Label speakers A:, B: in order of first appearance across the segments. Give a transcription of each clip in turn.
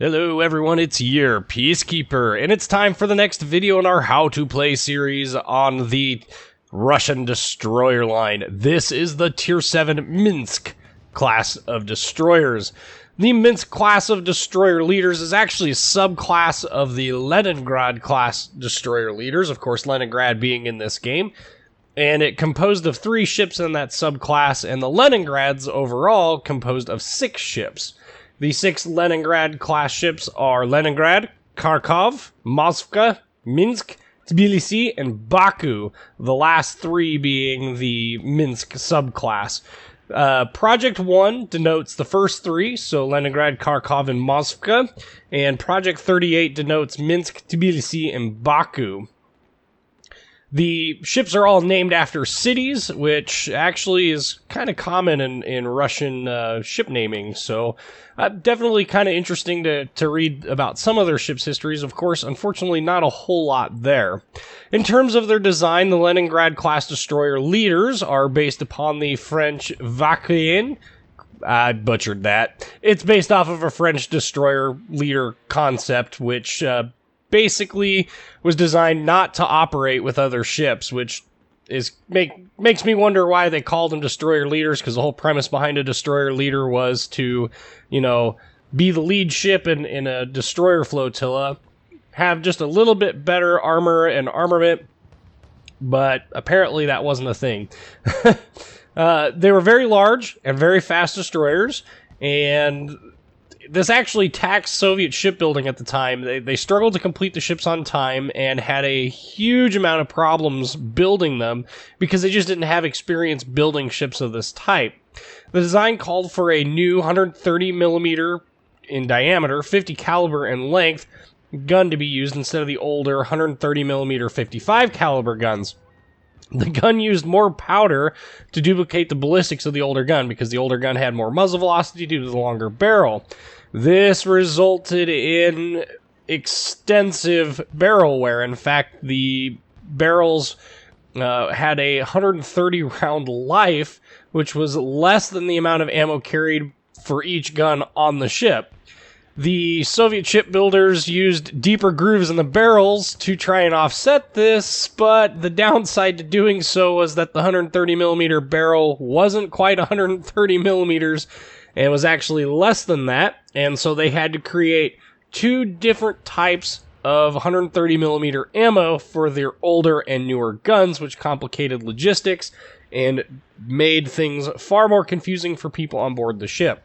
A: Hello everyone, it's your Peacekeeper, and it's time for the next video in our How to Play series on the Russian destroyer line. This is the Tier 7 Minsk class of destroyers. The Minsk class of destroyer leaders is actually a subclass of the Leningrad class destroyer leaders, of course Leningrad being in this game. And it composed of 3 ships in that subclass, and the Leningrads overall composed of 6 ships. The 6 Leningrad-class ships are Leningrad, Kharkov, Moskva, Minsk, Tbilisi, and Baku, the last 3 being the Minsk subclass. Project 1 denotes the first 3, so Leningrad, Kharkov, and Moskva, and Project 38 denotes Minsk, Tbilisi, and Baku. The ships are all named after cities, which actually is kind of common in Russian ship naming, so definitely kind of interesting to read about some of their ships' histories. Of course, unfortunately, not a whole lot there. In terms of their design, the Leningrad-class destroyer leaders are based upon the French Vaquien. I butchered that. It's based off of a French destroyer leader concept, which basically was designed not to operate with other ships, which is makes me wonder why they called them destroyer leaders, because the whole premise behind a destroyer leader was to, you know, be the lead ship in a destroyer flotilla, have just a little bit better armor and armament, but apparently that wasn't a thing. They were very large and very fast destroyers, and this actually taxed Soviet shipbuilding at the time. They struggled to complete the ships on time and had a huge amount of problems building them because they just didn't have experience building ships of this type. The design called for a new 130 millimeter in diameter, 50 caliber in length gun to be used instead of the older 130 millimeter 55 caliber guns. The gun used more powder to duplicate the ballistics of the older gun because the older gun had more muzzle velocity due to the longer barrel. This resulted in extensive barrel wear. In fact, the barrels had a 130 round life, which was less than the amount of ammo carried for each gun on the ship. The Soviet shipbuilders used deeper grooves in the barrels to try and offset this, but the downside to doing so was that the 130 millimeter barrel wasn't quite 130 millimeters and was actually less than that, and so they had to create 2 different types of 130 millimeter ammo for their older and newer guns, which complicated logistics and made things far more confusing for people on board the ship.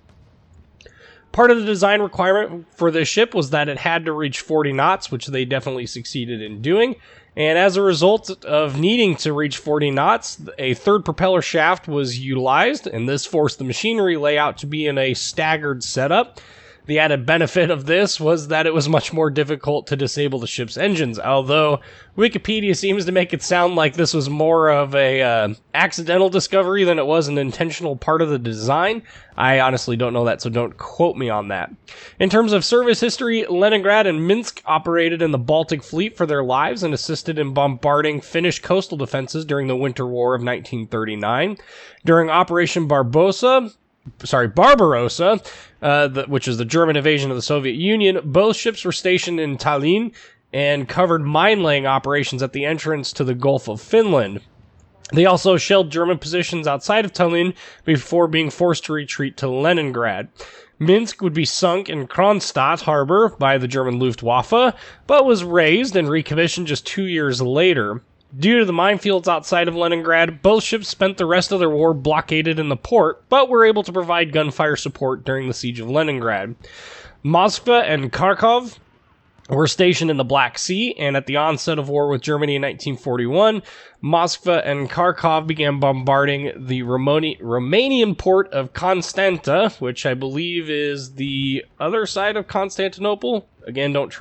A: Part of the design requirement for this ship was that it had to reach 40 knots, which they definitely succeeded in doing. And as a result of needing to reach 40 knots, a third propeller shaft was utilized, and this forced the machinery layout to be in a staggered setup. The added benefit of this was that it was much more difficult to disable the ship's engines, although Wikipedia seems to make it sound like this was more of a accidental discovery than it was an intentional part of the design. I honestly don't know that, so don't quote me on that. In terms of service history, Leningrad and Minsk operated in the Baltic Fleet for their lives and assisted in bombarding Finnish coastal defenses during the Winter War of 1939. During Operation Barbarossa, which is the German invasion of the Soviet Union, both ships were stationed in Tallinn and covered mine-laying operations at the entrance to the Gulf of Finland. They also shelled German positions outside of Tallinn before being forced to retreat to Leningrad. Minsk would be sunk in Kronstadt harbor by the German Luftwaffe, but was raised and recommissioned just 2 years later. Due to the minefields outside of Leningrad, both ships spent the rest of their war blockaded in the port, but were able to provide gunfire support during the siege of Leningrad. Moskva and Kharkov were stationed in the Black Sea, and at the onset of war with Germany in 1941, Moskva and Kharkov began bombarding the Romanian port of Constanta, which I believe is the other side of Constantinople. Again, don't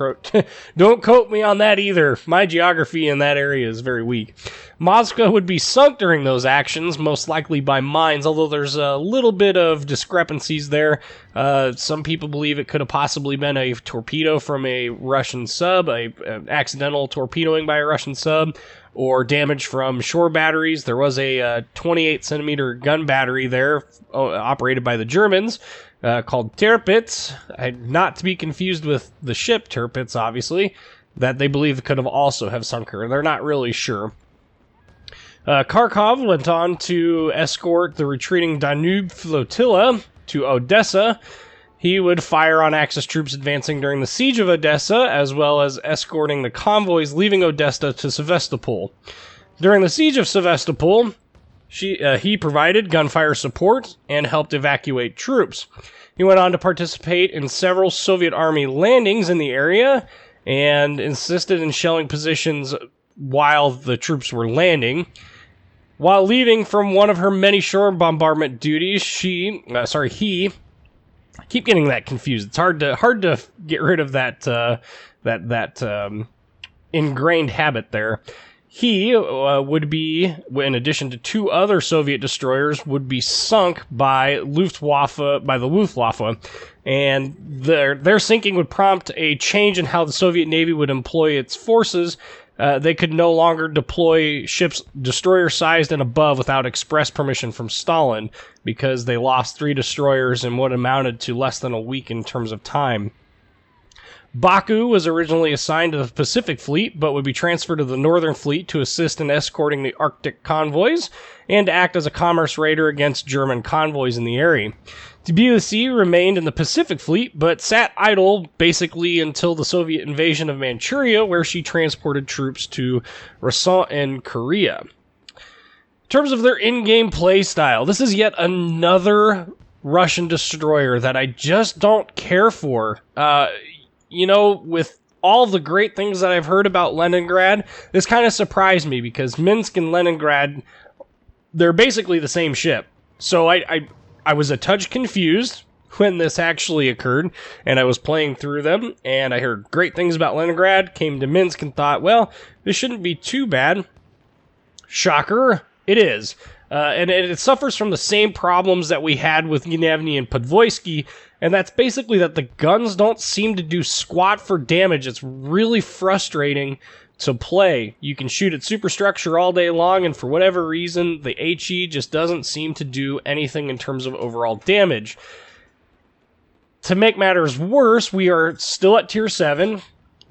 A: quote me on that either. My geography in that area is very weak. Moscow would be sunk during those actions, most likely by mines, although there's a little bit of discrepancies there. Some people believe it could have possibly been a torpedo from a Russian sub, an accidental torpedoing by a Russian sub, or damage from shore batteries. There was a 28 centimeter gun battery there operated by the Germans, called Tirpitz, not to be confused with the ship Tirpitz, obviously, that they believe could have also have sunk her. They're not really sure. Kharkov went on to escort the retreating Danube flotilla to Odessa. He would fire on Axis troops advancing during the siege of Odessa, as well as escorting the convoys leaving Odessa to Sevastopol. During the siege of Sevastopol, he provided gunfire support and helped evacuate troops. He went on to participate in several Soviet army landings in the area and insisted in shelling positions while the troops were landing. While leaving from one of her many shore bombardment duties, he, I keep getting that confused. It's hard to get rid of that ingrained habit there. He would be, in addition to 2 other Soviet destroyers, would be sunk by the Luftwaffe, and their sinking would prompt a change in how the Soviet Navy would employ its forces. They could no longer deploy ships destroyer-sized and above without express permission from Stalin, because they lost 3 destroyers in what amounted to less than a week in terms of time. Baku was originally assigned to the Pacific Fleet, but would be transferred to the Northern Fleet to assist in escorting the Arctic convoys and to act as a commerce raider against German convoys in the area. Tbilisi remained in the Pacific Fleet, but sat idle basically until the Soviet invasion of Manchuria, where she transported troops to Rason and Korea. In terms of their in-game play style, this is yet another Russian destroyer that I just don't care for. With all the great things that I've heard about Leningrad, this kind of surprised me because Minsk and Leningrad, they're basically the same ship. So I was a touch confused when this actually occurred, and I was playing through them, and I heard great things about Leningrad, came to Minsk and thought, well, this shouldn't be too bad. Shocker, it is. And it suffers from the same problems that we had with Gnievny and Podvoisky, and that's basically that the guns don't seem to do squat for damage. It's really frustrating to play. You can shoot at superstructure all day long, and for whatever reason, the HE just doesn't seem to do anything in terms of overall damage. To make matters worse, we are still at Tier 7.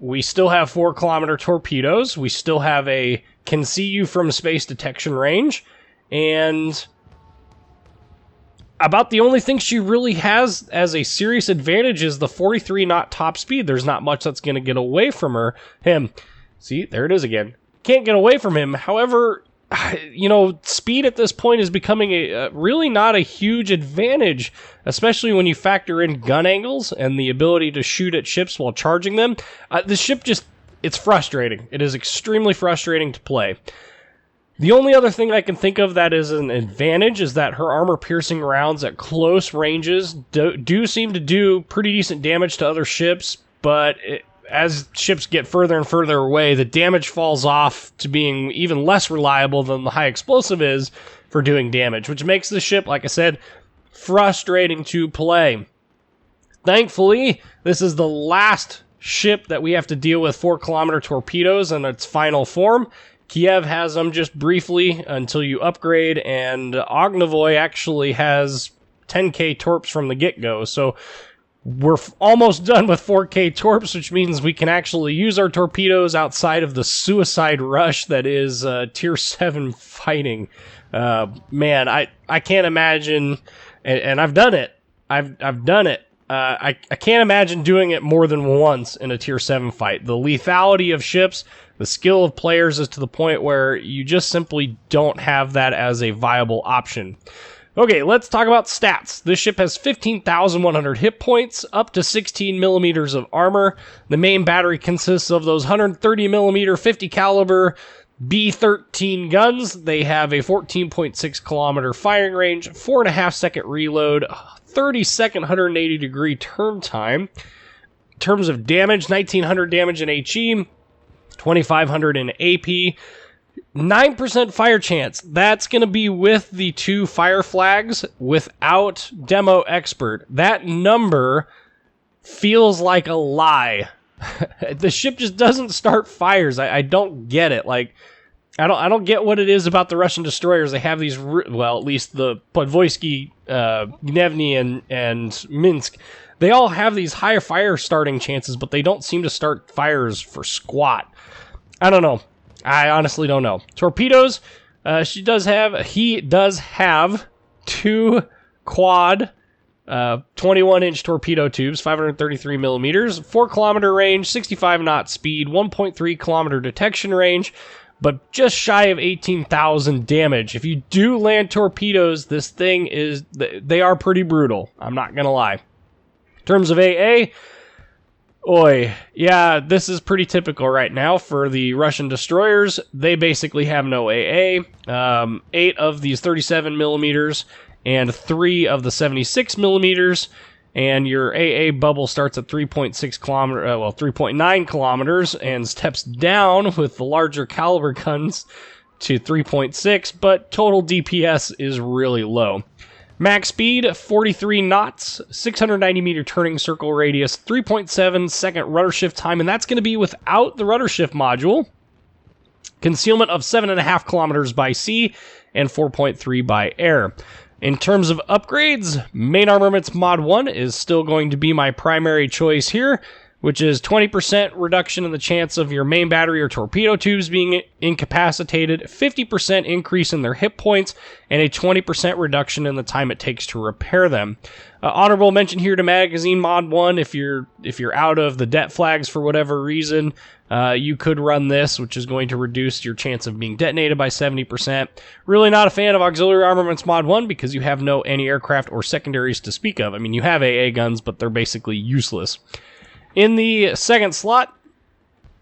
A: We still have 4-kilometer torpedoes. We still have a can see you from space detection range. And about the only thing she really has as a serious advantage is the 43 knot top speed. There's not much that's going to get away from him. See, there it is again. Can't get away from him. However, speed at this point is becoming really not a huge advantage, especially when you factor in gun angles and the ability to shoot at ships while charging them. The ship it's frustrating. It is extremely frustrating to play. The only other thing I can think of that is an advantage is that her armor-piercing rounds at close ranges do seem to do pretty decent damage to other ships, but as ships get further and further away, the damage falls off to being even less reliable than the high explosive is for doing damage, which makes the ship, like I said, frustrating to play. Thankfully, this is the last ship that we have to deal with 4-kilometer torpedoes in its final form. Kiev has them just briefly until you upgrade, and Ognivoy actually has 10k torps from the get-go, so we're almost done with 4k torps, which means we can actually use our torpedoes outside of the suicide rush that is Tier 7 fighting. Man, I can't imagine, and I've done it. I've done it. I can't imagine doing it more than once in a Tier 7 fight. The lethality of ships, the skill of players is to the point where you just simply don't have that as a viable option. Okay, let's talk about stats. This ship has 15,100 hit points, up to 16 millimeters of armor. The main battery consists of those 130 millimeter 50 caliber B-13 guns. They have a 14.6 kilometer firing range, 4.5 second reload, 30-second 180-degree turn time. In terms of damage, 1,900 damage in HE, 2,500 in AP, 9% fire chance. That's going to be with the 2 fire flags without Demo Expert. That number feels like a lie. The ship just doesn't start fires. I don't get it. Like, I don't get what it is about the Russian destroyers. They have these, well, at least the Podvoisky, Gnevny, and Minsk. They all have these higher fire starting chances, but they don't seem to start fires for squat. I don't know. I honestly don't know. Torpedoes, he does have 2 quad 21-inch torpedo tubes, 533 millimeters, 4-kilometer range, 65 knot speed, 1.3 kilometer detection range, but just shy of 18,000 damage. If you do land torpedoes, this thing is, they are pretty brutal. I'm not gonna lie. In terms of AA, yeah, this is pretty typical right now for the Russian destroyers. They basically have no AA. 8 of these 37 millimeters and 3 of the 76 millimeters. And your AA bubble starts at 3.6 kilometer, 3.9 kilometers, and steps down with the larger caliber guns to 3.6, but total DPS is really low. Max speed, 43 knots, 690 meter turning circle radius, 3.7 second rudder shift time, and that's going to be without the rudder shift module. Concealment of 7.5 kilometers by sea and 4.3 by air. In terms of upgrades, Main Armaments Mod 1 is still going to be my primary choice here, which is 20% reduction in the chance of your main battery or torpedo tubes being incapacitated, 50% increase in their hit points, and a 20% reduction in the time it takes to repair them. Honorable mention here to Magazine Mod 1, if you're out of the det flags for whatever reason, you could run this, which is going to reduce your chance of being detonated by 70%. Really not a fan of Auxiliary Armaments Mod 1 because you have no anti-aircraft or secondaries to speak of. I mean, you have AA guns, but they're basically useless. In the second slot,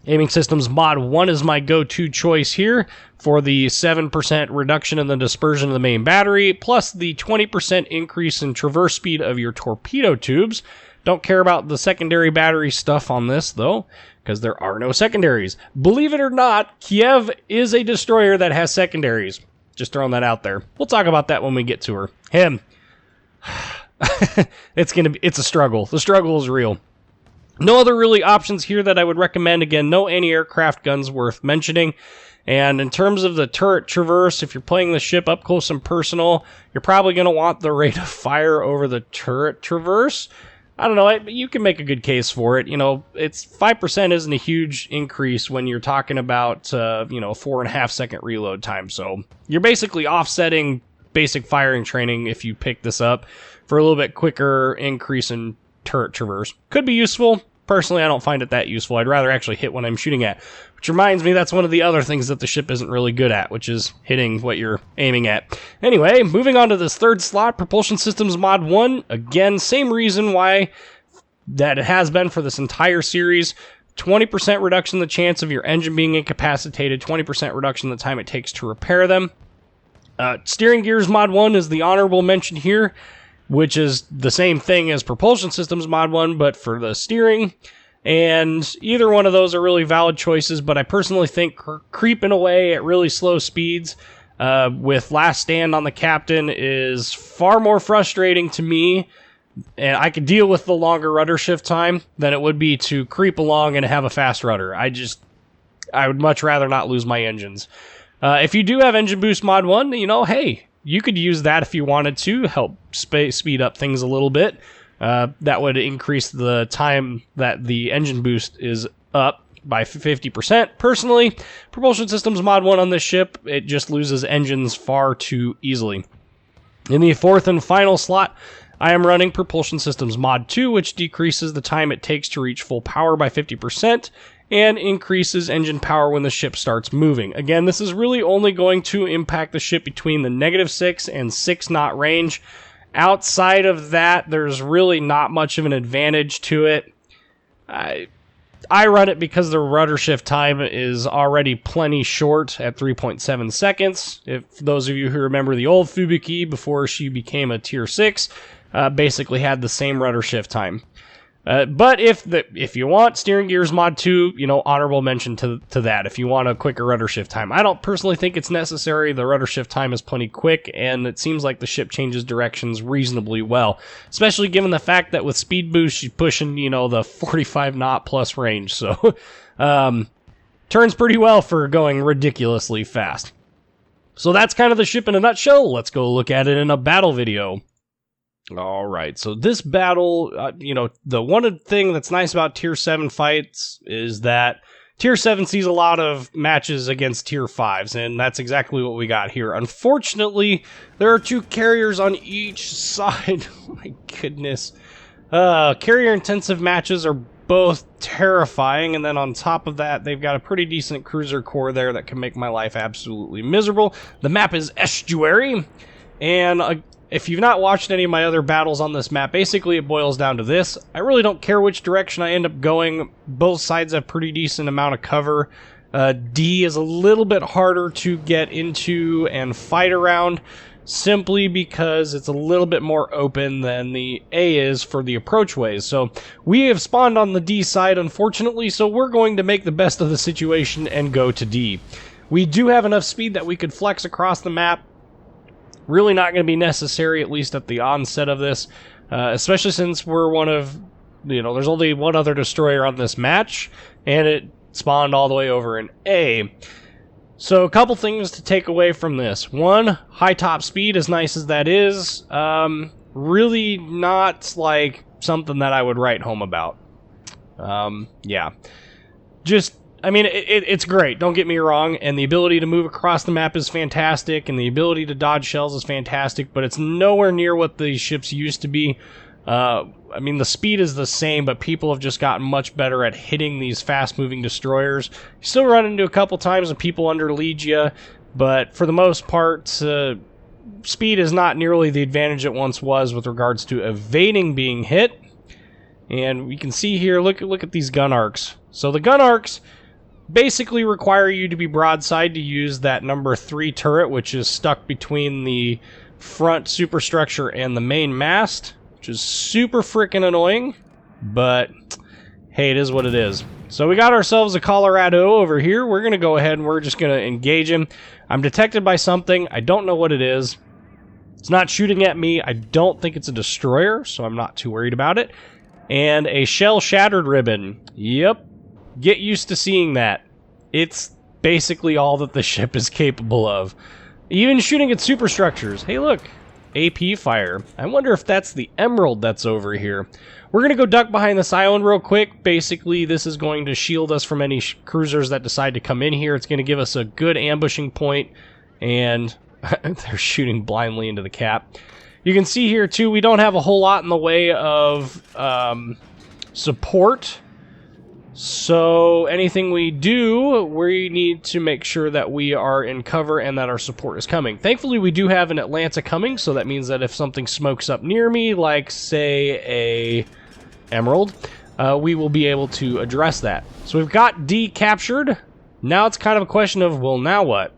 A: Aiming Systems Mod 1 is my go-to choice here for the 7% reduction in the dispersion of the main battery, plus the 20% increase in traverse speed of your torpedo tubes. Don't care about the secondary battery stuff on this, though, because there are no secondaries. Believe it or not, Kiev is a destroyer that has secondaries. Just throwing that out there. We'll talk about that when we get to her. Him. It's a struggle. The struggle is real. No other really options here that I would recommend. Again, no anti-aircraft guns worth mentioning. And in terms of the turret traverse, if you're playing the ship up close and personal, you're probably going to want the rate of fire over the turret traverse. I don't know, you can make a good case for it. You know, it's 5% isn't a huge increase when you're talking about, 4.5 second reload time. So you're basically offsetting basic firing training if you pick this up for a little bit quicker increase in turret traverse. Could be useful. Personally, I don't find it that useful. I'd rather actually hit what I'm shooting at. Which reminds me, that's one of the other things that the ship isn't really good at, which is hitting what you're aiming at. Anyway, moving on to this third slot, Propulsion Systems Mod 1. Again, same reason why that it has been for this entire series. 20% reduction in the chance of your engine being incapacitated, 20% reduction in the time it takes to repair them. Steering Gears Mod 1 is the honorable mention here, which is the same thing as Propulsion Systems Mod 1, but for the steering. And either one of those are really valid choices, but I personally think creeping away at really slow speeds with Last Stand on the Captain is far more frustrating to me, and I could deal with the longer rudder shift time than it would be to creep along and have a fast rudder. I would much rather not lose my engines. If you do have Engine Boost Mod 1, hey, you could use that if you wanted to help speed up things a little bit. That would increase the time that the engine boost is up by 50%. Personally, Propulsion Systems Mod 1 on this ship, it just loses engines far too easily. In the fourth and final slot, I am running Propulsion Systems Mod 2, which decreases the time it takes to reach full power by 50%, and increases engine power when the ship starts moving. Again, this is really only going to impact the ship between the -6 and 6 knot range. Outside of that, there's really not much of an advantage to it. I run it because the rudder shift time is already plenty short at 3.7 seconds. If those of you who remember the old Fubuki before she became a tier 6, basically had the same rudder shift time. But if you want Steering Gears Mod 2, honorable mention to that if you want a quicker rudder shift time. I don't personally think it's necessary. The rudder shift time is plenty quick, and it seems like the ship changes directions reasonably well, especially given the fact that with speed boost, she's pushing, the 45 knot plus range. So, turns pretty well for going ridiculously fast. So that's kind of the ship in a nutshell. Let's go look at it in a battle video. Alright, so this battle, the one thing that's nice about Tier 7 fights is that Tier 7 sees a lot of matches against Tier 5s, and that's exactly what we got here. Unfortunately, there are 2 carriers on each side. Oh my goodness. Carrier-intensive matches are both terrifying, and then on top of that, they've got a pretty decent cruiser core there that can make my life absolutely miserable. The map is Estuary, and if you've not watched any of my other battles on this map, basically it boils down to this. I really don't care which direction I end up going. Both sides have pretty decent amount of cover. D is a little bit harder to get into and fight around, simply because it's a little bit more open than the A is for the approachways. So we have spawned on the D side, unfortunately, so we're going to make the best of the situation and go to D. We do have enough speed that we could flex across the map. Really not going to be necessary, at least at the onset of this, especially since we're one of, there's only one other destroyer on this match, and it spawned all the way over in A. So a couple things to take away from this. One, high top speed, as nice as that is, really not like something that I would write home about. Yeah. It's great, don't get me wrong, and the ability to move across the map is fantastic, and the ability to dodge shells is fantastic, but it's nowhere near what these ships used to be. The speed is the same, but people have just gotten much better at hitting these fast-moving destroyers. You still run into a couple times when people underlead you, but for the most part, speed is not nearly the advantage it once was with regards to evading being hit. And we can see here, look at these gun arcs. So the gun arcs basically require you to be broadside to use that number 3 turret, which is stuck between the front superstructure and the main mast, which is super freaking annoying, but hey, it is what it is. So we got ourselves a Colorado over here. We're going to go ahead and we're just going to engage him. I'm detected by something. I don't know what it is. It's not shooting at me. I don't think it's a destroyer, so I'm not too worried about it. And a shell shattered ribbon. Yep. Get used to seeing that. It's basically all that the ship is capable of. Even shooting at superstructures. Hey, look. AP fire. I wonder if that's the emerald that's over here. We're going to go duck behind this island real quick. Basically, this is going to shield us from any cruisers that decide to come in here. It's going to give us a good ambushing point. And they're shooting blindly into the cap. You can see here, too, we don't have a whole lot in the way of support. So anything we do, we need to make sure that we are in cover and that our support is coming. Thankfully, we do have an Atlanta coming, so that means that if something smokes up near me, like, say, a emerald, we will be able to address that. So we've got D captured. Now it's kind of a question of, well, now what?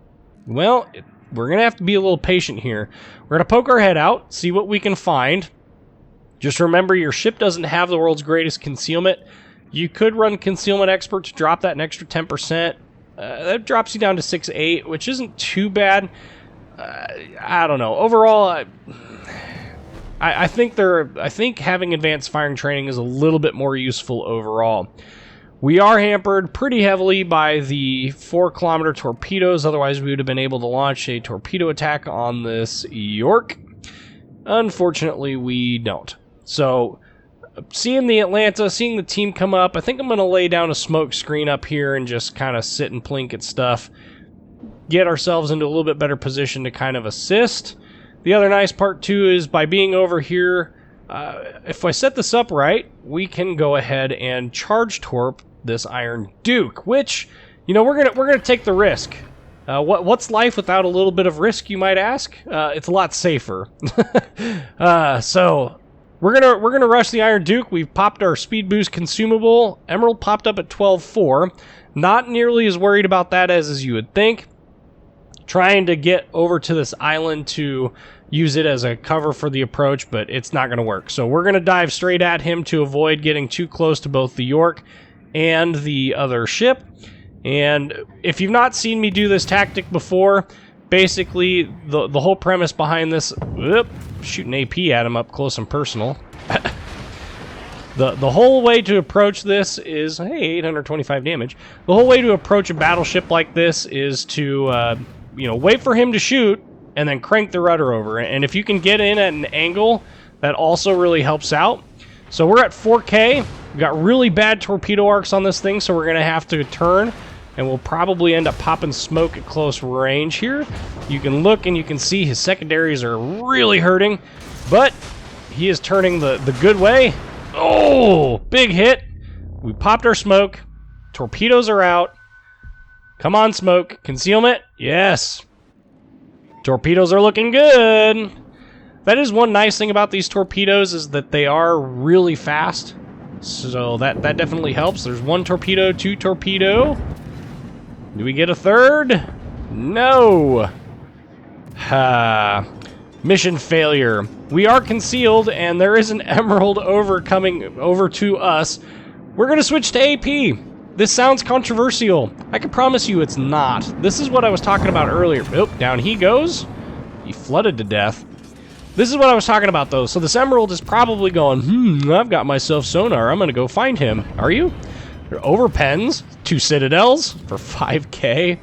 A: Well, we're going to have to be a little patient here. We're going to poke our head out, see what we can find. Just remember, your ship doesn't have the world's greatest concealment. You could run Concealment Expert to drop that an extra 10%. That drops you down to 6.8, which isn't too bad. I don't know. Overall, I think having advanced firing training is a little bit more useful overall. We are hampered pretty heavily by the 4-kilometer torpedoes. Otherwise, we would have been able to launch a torpedo attack on this York. Unfortunately, we don't. So, seeing the Atlanta, seeing the team come up, I think I'm going to lay down a smoke screen up here and just kind of sit and plink at stuff. Get ourselves into a little bit better position to kind of assist. The other nice part, too, is by being over here, if I set this up right, we can go ahead and charge torp this Iron Duke, which, we're gonna take the risk. What's life without a little bit of risk, you might ask? It's a lot safer. So we're gonna rush the Iron Duke. We've popped our speed boost consumable. Emerald popped up at 12.4. Not nearly as worried about that as you would think. Trying to get over to this island to use it as a cover for the approach, but it's not going to work. So we're going to dive straight at him to avoid getting too close to both the York and the other ship. And if you've not seen me do this tactic before, basically the whole premise behind this, shooting AP at him up close and personal. The whole way to approach this is, hey, 825 damage. The whole way to approach a battleship like this is to, you know, wait for him to shoot and then crank the rudder over. And if you can get in at an angle, that also really helps out. So we're at 4K. We've got really bad torpedo arcs on this thing, so we're going to have to turn. And we'll probably end up popping smoke at close range here. You can look and you can see his secondaries are really hurting. But he is turning the good way. Oh, big hit. We popped our smoke. Torpedoes are out. Come on, smoke. Concealment. Yes. Torpedoes are looking good. That is one nice thing about these torpedoes is that they are really fast. So that definitely helps. There's one torpedo, two torpedo. Do we get a third? No. Mission failure. We are concealed, and there is an emerald coming over to us. We're going to switch to AP. This sounds controversial. I can promise you it's not. This is what I was talking about earlier. Oh, down he goes. He flooded to death. This is what I was talking about, though. So this emerald is probably going, I've got myself sonar. I'm going to go find him. Are you? Overpens. 2 citadels for 5K.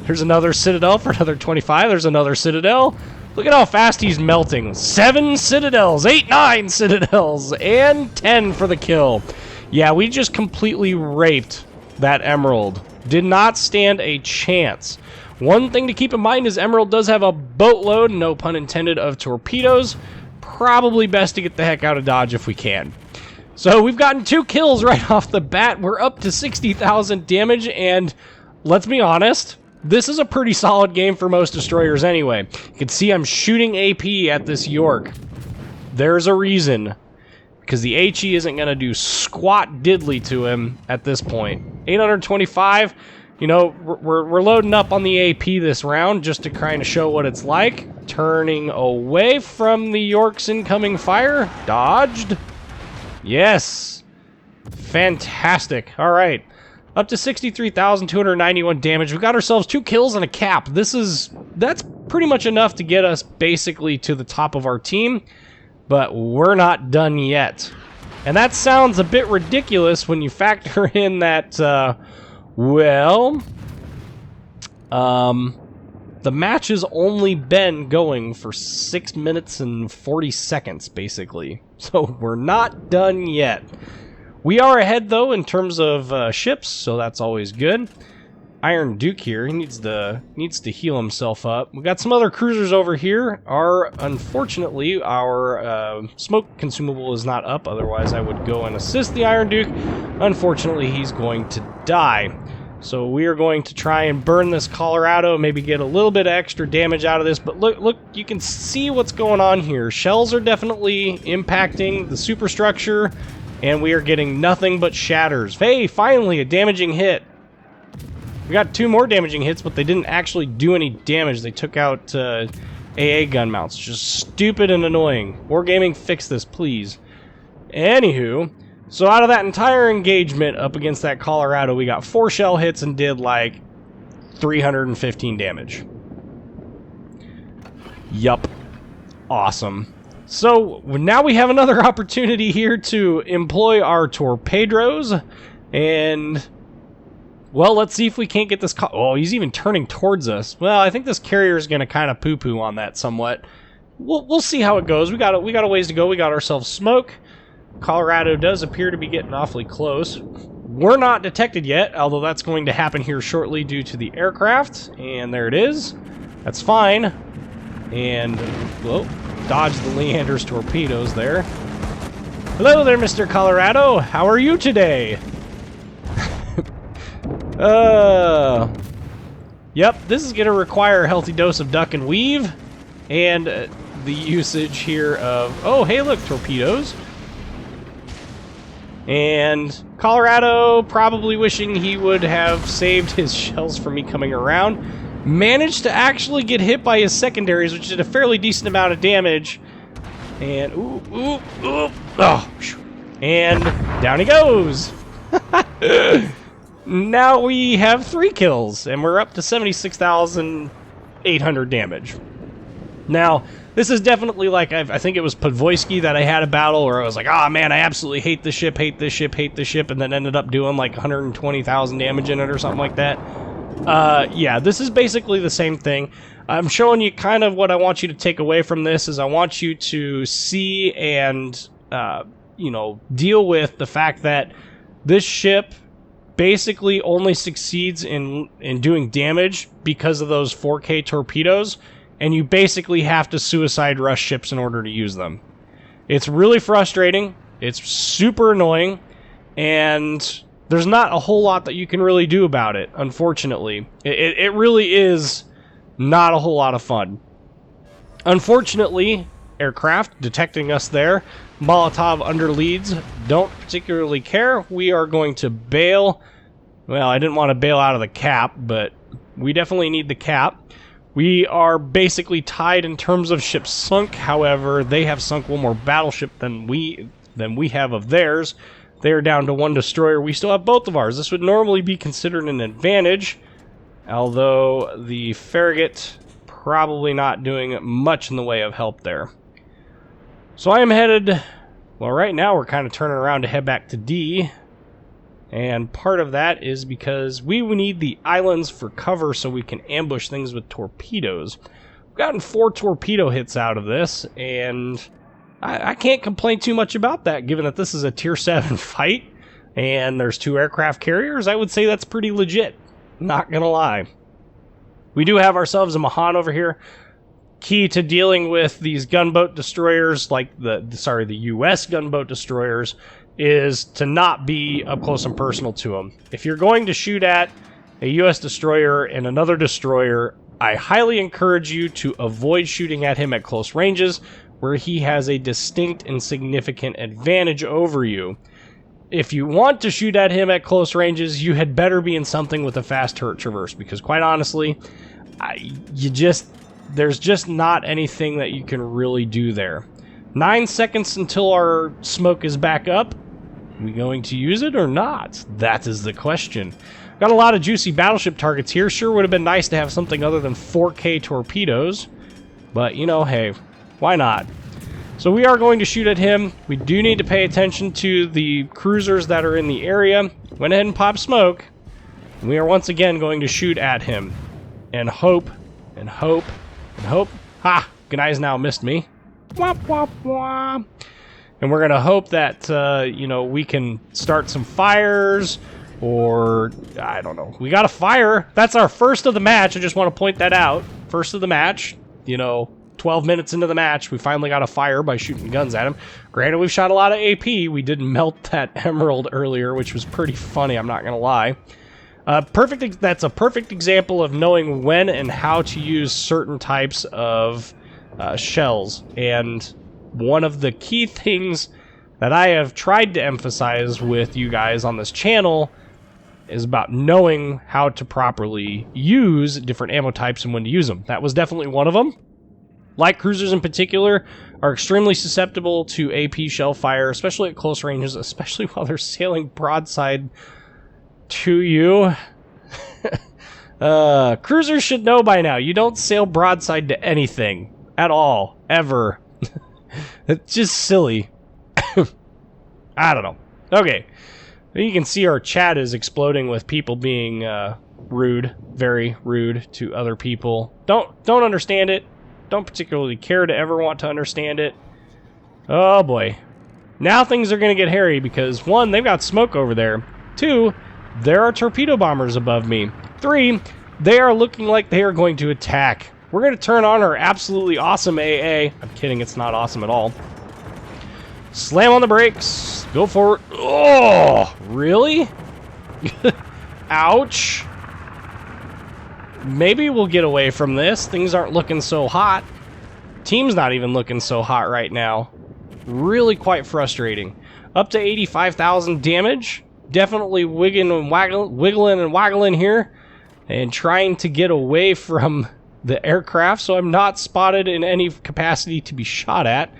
A: There's another citadel for another 25. There's another citadel. Look at how fast he's melting. 7 citadels, 8, 9 citadels, and 10 for the kill. Yeah, we just completely raped that emerald. Did not stand a chance. One thing to keep in mind is emerald does have a boatload, no pun intended, of torpedoes. Probably best to get the heck out of Dodge if we can. So we've gotten 2 kills right off the bat. We're up to 60,000 damage, and let's be honest, this is a pretty solid game for most destroyers anyway. You can see I'm shooting AP at this York. There's a reason. Because the HE isn't going to do squat diddly to him at this point. 825, you know, we're loading up on the AP this round just to kind of show what it's like. Turning away from the York's incoming fire. Dodged. Yes. Fantastic. All right. Up to 63,291 damage. We got ourselves 2 kills and a cap. That's pretty much enough to get us basically to the top of our team, but we're not done yet. And that sounds a bit ridiculous when you factor in that, the match has only been going for 6 minutes and 40 seconds, basically. So we're not done yet. We are ahead, though, in terms of ships, so that's always good. Iron Duke here, he needs to heal himself up. We got some other cruisers over here. Unfortunately, our smoke consumable is not up, otherwise I would go and assist the Iron Duke. Unfortunately, he's going to die. So we are going to try and burn this Colorado, maybe get a little bit of extra damage out of this. But look, you can see what's going on here. Shells are definitely impacting the superstructure, and we are getting nothing but shatters. Hey, finally, a damaging hit. We got 2 more damaging hits, but they didn't actually do any damage. They took out AA gun mounts. Just stupid and annoying. Wargaming, fix this, please. Anywho, so out of that entire engagement up against that Colorado, we got 4 shell hits and did like 315 damage. Yup. Awesome. So now we have another opportunity here to employ our torpedoes, and well, let's see if we can't get this. Oh, he's even turning towards us. Well, I think this carrier is going to kind of poo-poo on that somewhat. We'll see how it goes. We got a ways to go. We got ourselves smoke. Colorado does appear to be getting awfully close. We're not detected yet, although that's going to happen here shortly due to the aircraft. And there it is. That's fine. And whoa. Dodge the Leander's torpedoes there. Hello there, Mr. Colorado. How are you today? Yep, this is going to require a healthy dose of duck and weave. And the usage here of... Oh, hey, look, torpedoes. And Colorado, probably wishing he would have saved his shells from me coming around, managed to actually get hit by his secondaries, which did a fairly decent amount of damage. And oh, and down he goes. Now we have 3 kills, and we're up to 76,800 damage. Now, This is definitely like, I think it was Podvoisky that I had a battle where I was like, oh man, I absolutely hate this ship, hate this ship, hate this ship, and then ended up doing like 120,000 damage in it or something like that. Yeah, this is basically the same thing. I'm showing you kind of what I want you to take away from this is I want you to see and, you know, deal with the fact that this ship basically only succeeds in doing damage because of those 4K torpedoes, and you basically have to suicide rush ships in order to use them. It's really frustrating, it's super annoying, and there's not a whole lot that you can really do about it, unfortunately. It really is not a whole lot of fun. Unfortunately, aircraft detecting us there, Molotov under leads, don't particularly care. We are going to bail. Well, I didn't want to bail out of the cap, but we definitely need the cap. We are basically tied in terms of ships sunk. However, they have sunk one more battleship than we have of theirs. They are down to one destroyer. We still have both of ours. This would normally be considered an advantage, although the Farragut probably not doing much in the way of help there. So I am headed, well, right now we're kind of turning around to head back to D, and part of that is because we need the islands for cover so we can ambush things with torpedoes. We've gotten 4 torpedo hits out of this, and I can't complain too much about that, given that this is a Tier 7 fight, and there's 2 aircraft carriers. I would say that's pretty legit, not gonna lie. We do have ourselves a Mahan over here. Key to dealing with these gunboat destroyers, like the U.S. gunboat destroyers, is to not be up close and personal to them. If you're going to shoot at a U.S. destroyer and another destroyer, I highly encourage you to avoid shooting at him at close ranges, where he has a distinct and significant advantage over you. If you want to shoot at him at close ranges, you had better be in something with a fast turret traverse, because quite honestly, there's just not anything that you can really do there. 9 seconds until our smoke is back up. Are we going to use it or not? That is the question. Got a lot of juicy battleship targets here. Sure would have been nice to have something other than 4K torpedoes, but you know, hey, why not? So we are going to shoot at him. We do need to pay attention to the cruisers that are in the area. Went ahead and popped smoke. We are once again going to shoot at him. And hope, and hope, and hope. Ha! Ganai's now missed me. Womp, womp, womp. And we're going to hope that, you know, we can start some fires, or, I don't know. We got a fire. That's our first of the match. I just want to point that out. First of the match, you know, 12 minutes into the match, we finally got a fire by shooting guns at him. Granted, we've shot a lot of AP. We did melt that emerald earlier, which was pretty funny, I'm not going to lie. That's a perfect example of knowing when and how to use certain types of shells. And one of the key things that I have tried to emphasize with you guys on this channel is about knowing how to properly use different ammo types and when to use them. That was definitely one of them. Light cruisers in particular are extremely susceptible to AP shell fire, especially at close ranges, especially while they're sailing broadside to you. Cruisers should know by now, you don't sail broadside to anything at all, ever. It's just silly. I don't know. Okay, you can see our chat is exploding with people being rude, very rude to other people. Don't understand it. Don't particularly care to ever want to understand it. Oh boy. Now things are going to get hairy because 1, they've got smoke over there. 2, there are torpedo bombers above me. 3, they are looking like they are going to attack. We're going to turn on our absolutely awesome AA. I'm kidding, it's not awesome at all. Slam on the brakes. Go for it. Oh, really? Ouch. Maybe we'll get away from this. Things aren't looking so hot. Team's not even looking so hot right now. Really quite frustrating. Up to 85,000 damage. Definitely wiggling and waggling here. And trying to get away from the aircraft so I'm not spotted in any capacity to be shot at.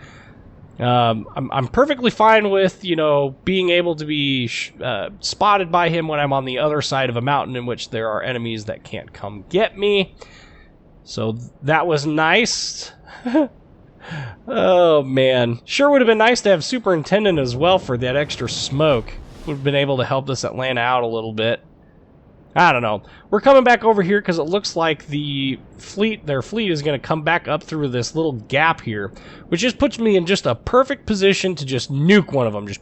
A: I'm perfectly fine with, you know, being able to be spotted by him when I'm on the other side of a mountain in which there are enemies that can't come get me. So that was nice. Oh, man. Sure would have been nice to have Superintendent as well for that extra smoke. Would have been able to help this Atlanta out a little bit. I don't know. We're coming back over here because it looks like their fleet is going to come back up through this little gap here, which just puts me in just a perfect position to just nuke one of them, just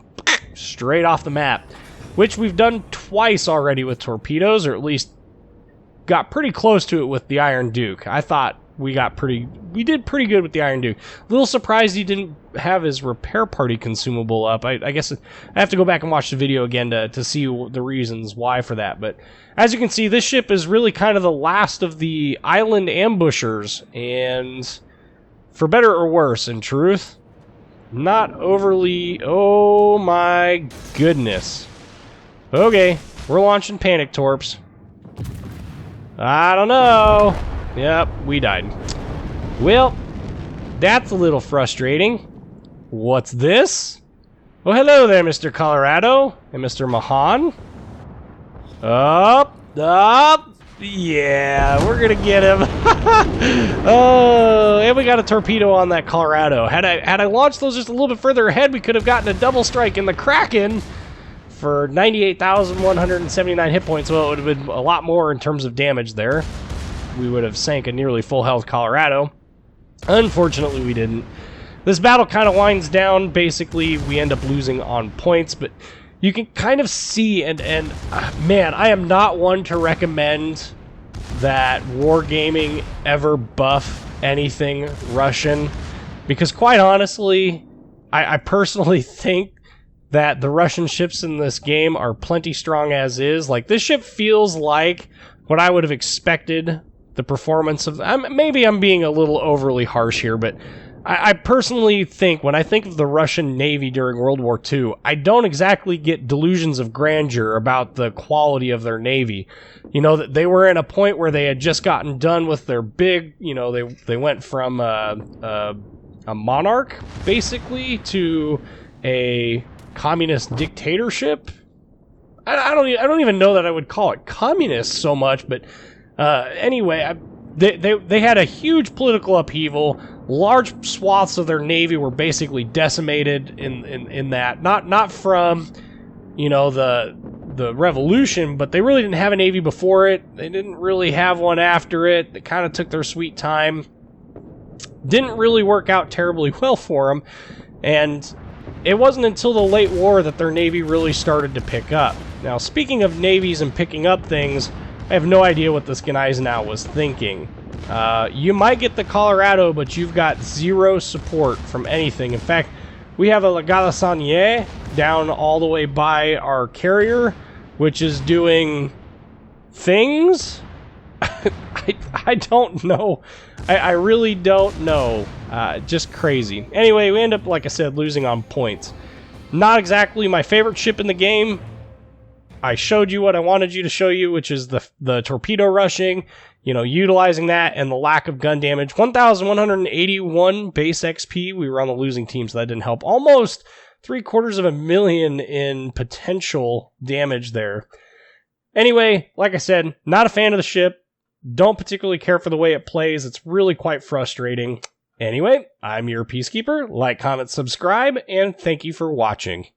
A: straight off the map, which we've done twice already with torpedoes, or at least got pretty close to it with the Iron Duke. I thought we did pretty good with the Iron Duke. A little surprised he didn't have his repair party consumable up. I guess I have to go back and watch the video again to see the reasons why for that. But as you can see, this ship is really kind of the last of the island ambushers, and for better or worse, in truth, not overly... Oh my goodness. Okay, we're launching panic torps. I don't know. Yep, we died. Well, that's a little frustrating. What's this? Oh, hello there, Mr. Colorado and Mr. Mahan. Up. Yeah, we're gonna get him. Oh, and we got a torpedo on that Colorado. Had I launched those just a little bit further ahead, we could have gotten a double strike in the Kraken for 98,179 hit points. Well, it would have been a lot more in terms of damage there. We would have sank a nearly full health Colorado. Unfortunately, we didn't. This battle kind of winds down. Basically, we end up losing on points, but you can kind of see, and man, I am not one to recommend that Wargaming ever buff anything Russian, because quite honestly, I personally think that the Russian ships in this game are plenty strong as is. Like, this ship feels like what I would have expected the performance of... maybe I'm being a little overly harsh here, but I personally think, when I think of the Russian Navy during World War II, I don't exactly get delusions of grandeur about the quality of their Navy. You know, that they were at a point where they had just gotten done with their big... You know, they went from a monarch, basically, to a communist dictatorship. I don't even know that I would call it communist so much, but anyway, they had a huge political upheaval. Large swaths of their navy were basically decimated in that. Not from, you know, the revolution, but they really didn't have a navy before it. They didn't really have one after it. They kind of took their sweet time. Didn't really work out terribly well for them, and it wasn't until the late war that their navy really started to pick up. Now, speaking of navies and picking up things, I have no idea what this Gneisenau was thinking. You might get the Colorado, but you've got zero support from anything. In fact, we have a La Galissonière down all the way by our carrier, which is doing things. I don't know. I really don't know. Just crazy. Anyway, we end up, like I said, losing on points. Not exactly my favorite ship in the game. I showed you what I wanted you to show you, which is the torpedo rushing, you know, utilizing that and the lack of gun damage. 1,181 base XP. We were on the losing team, so that didn't help. Almost 750,000 in potential damage there. Anyway, like I said, not a fan of the ship. Don't particularly care for the way it plays. It's really quite frustrating. Anyway, I'm your Peacekeeper. Like, comment, subscribe, and thank you for watching.